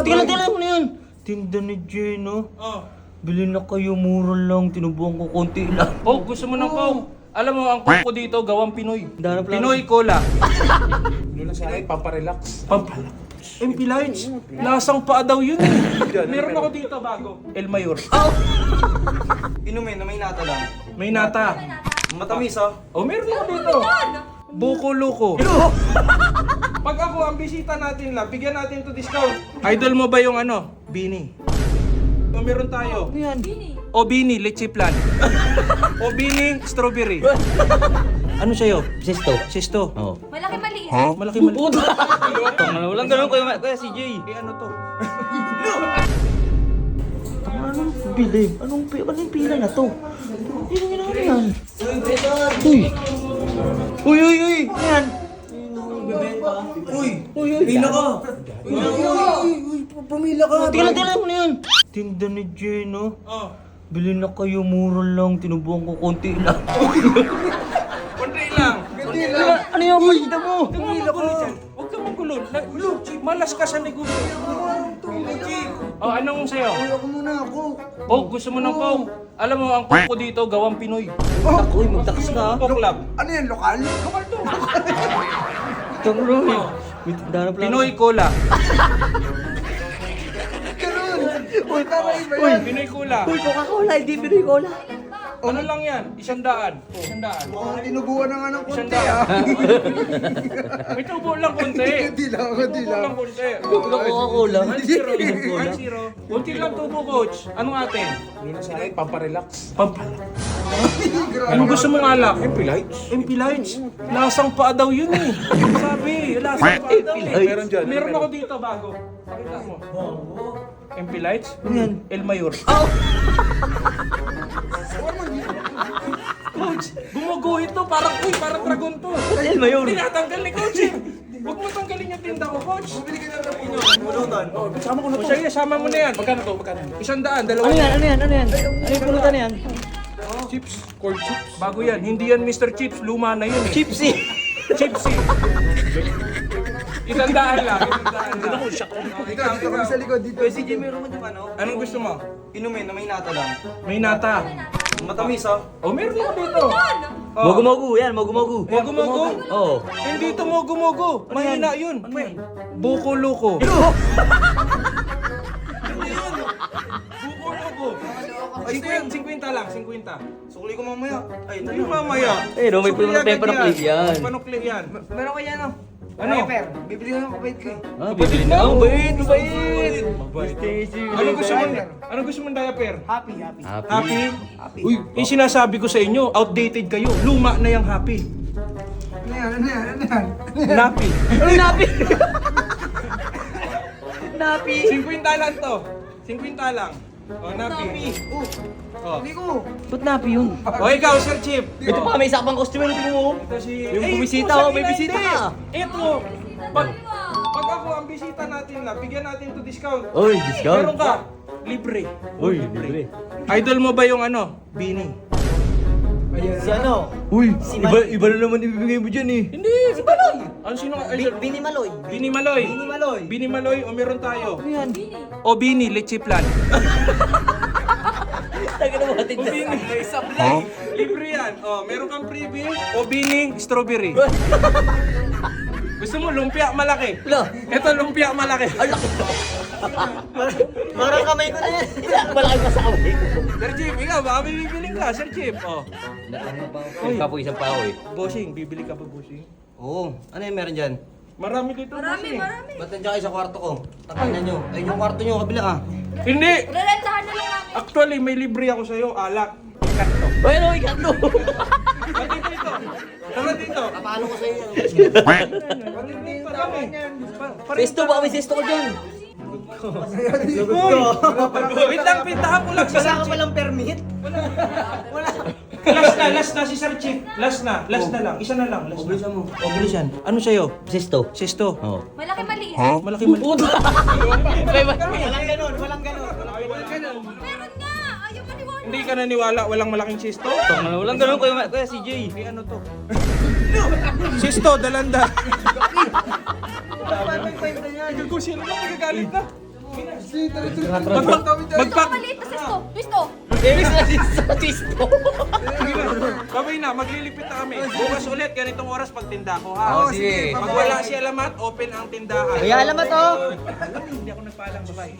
Tingnan mo na yan. Tinda ni Gino. Oh. Bili na kayo, mura lang. Tinubuhan ko konti lang. Oh, gusto mo ng Coke? Alam mo, ang Coke ko dito, gawang Pinoy. Darap lang. Pinoy Cola. Ano lang sa akin, paparelax. Pampalak. MP Lights. Lasang paa daw yun eh. Meron ako dito bago. El Mayor. Inumin na may nata lang. May nata. Matamis ah. Oh, meron ako dito. Buko Luko. Pag ako, ang bisita natin lang, bigyan natin to discount. Idol mo ba yung ano? Bini. O meron tayo. Ano yan? O Bini, leche plan. O Bini, strawberry. Ano sa'yo? Sesto. Sisto. Oo. Malaki maliit. Malaki mali. Walang ganun kuya CJ. Eh ano to? Anong bili? Anong pila na to? Ano yan? Uy! Uy! Ano yan? Uy! Pila ka! Pumila ka! Tingnan mo na yan! Tinda ni Gino. Oh. Bili na kayo, mura lang. Tinubuhan ko konti lang. Konti lang. Ano yung kita mo? Tumila ko dyan. Huwag ka magulo. Malas ka sa negosyo. Oh, anong sa'yo? Ako muna ako. Oh, gusto mo ng Coke? Alam mo, ang Coke ko dito, gawang Pinoy. Uy, magtakas ka. Coke Club. Ano yan, lokal? Lokal to. Itong Roy. May tindahan pala. Pinoy Cola. Ganun. Uy, tara iba Uy! yan. Pinoy Cola. Uy, Coca-Cola, hindi Pinoy Cola. Ano lang yan? 100. 100. Mukhang tinubuhan na nga ng konti 100. ah. May tubo lang konti. Hindi lang, hindi Tubo lang. lang konti. Coca-Cola. 1-0. Kunti lang tubo, coach. Anong atin? Ano lang sa akin, paparelax. Pampalak. Anong gusto mong alak? MP Lights. MP Lights. Lasang paa daw yun eh. Sabi, lasang paa daw. Meron dyan. Meron ako dito bago. Pakita mo. MP Lights? Ano yan? El Mayor. Coach, gumuguhit to. Parang dragon to. El Mayor. Tinatanggal ni Coach eh. Huwag mo tanggalin yung tinda ko, Coach. Bili ka na ng pulutan. Sama ko na O to. sige, sama mo na yan. Magkano to? Magkano? 100, dalawa. Ano yan? Ano yan? Ano yan? Ano yung pulutan na yan? Chips. Corn chips. Bago yan. Hindi yan Mr. Chips. Luma na yun eh. Chipsy. Chipsy. Itandaan lang. Itandaan lang. Dito kami sa likod. Dito. Kuya CJ, meron ka naman oh. Anong gusto mo? Inumin na may nata lang. May nata. Matamis ah. Oh, meron ako dito. Oh. Mogu-mogu, yan, mogu-mogu. Mogu-mogu? Oo. Hindi to mogu-mogu. Mahina yun. Ano yan? Buko Luko. Ay, 50 lang, 50. Sukli ko mamaya. Ay, Hindi mamaya. Eh, no, may Sukli agad panukli yan. May panukli yan. Meron ko yan oh. Ano? Bibili ka ng kapait ko eh. Ah, bibili na. Ang bait, mabait. Ano gusto mo? Ano gusto mong diaper? Happy. Happy? Happy. Uy, sinasabi ko sa inyo, outdated kayo. Luma na yung happy. Ano yan? Ano yan? Ano yan? Napi. Ano napi? Napi. 50 lang to. 50 lang. Oh, napi. Oh. Hindi ko. Ba't napi yun? O ikaw, Sir Chip. Ito pa, may isa pang costume. Tingnan mo. Ito si... Yung Eh, bumisita, pusang oh, may ina, bisita hindi. ka. Ito. Pag ako ang bisita natin lang, bigyan natin to discount. Oy, discount. Meron ka. Libre. Uy, libre. Idol mo ba yung ano? Bini. Si ano? Uy, iba na naman ibibigay mo dyan eh. Hindi, si Maloy. Ano sino nga? Bini Maloy. Bini Maloy. Bini Maloy. Bini Maloy o meron tayo. Ano yan? O Bini, leche plan. Taga na mga O tinda. Bini. Libre yan. O, meron kang freebie. O Bini, strawberry. Gusto mo lumpia malaki? Wala. Ito lumpia malaki. Marang kamay ko na yan. Malaki pa sa kamay ko. Sir Chip, ikaw baka may bibiling ka, Sir Chip. O. Uy, kapo isang pao eh. Bossing, bibili ka ba bossing? Oo. Ano yung meron dyan? Marami dito Marami. Ba't nandiyan kayo sa kwarto ko? Tapanan nyo. Ay, yung kwarto nyo, kabila ah. Hindi! Rerentahan na lang namin. Actually, may libre ako sa'yo, alak. Kanto. Ay, ano, ikanto. Pati dito. Tara dito. Paano ko sa'yo yan? Pati dito kami. Sesto, baka may sesto ko dyan. Wait lang, pintahan ko lang si Sir Wala ka Chip. palang permit? Last na si Sir Chip. Last na lang. Isa na lang. Last na. Bilisan mo. O, bilisan. Ano sa'yo? Sesto. Sisto. Oo. Malaki maliit. Malaki mali. Walang ganon, walang ganon. Meron nga. Ayaw maniwala. Hindi ka naniwala, walang malaking sisto? Walang ganon, kuya CJ. Eh, ano to? Sisto, dalanda. Ikaw, sino ba nagagalit na? Sige, tara, tara. Maliit na sesto. Twisto. Babay na, maglilipit na kami. Bukas ulit, ganitong oras pagtinda ko ha. Oo, sige. Pag wala si Alamat, open ang tindahan. Kaya alam mo to. Hindi ako nagpaalam, babay.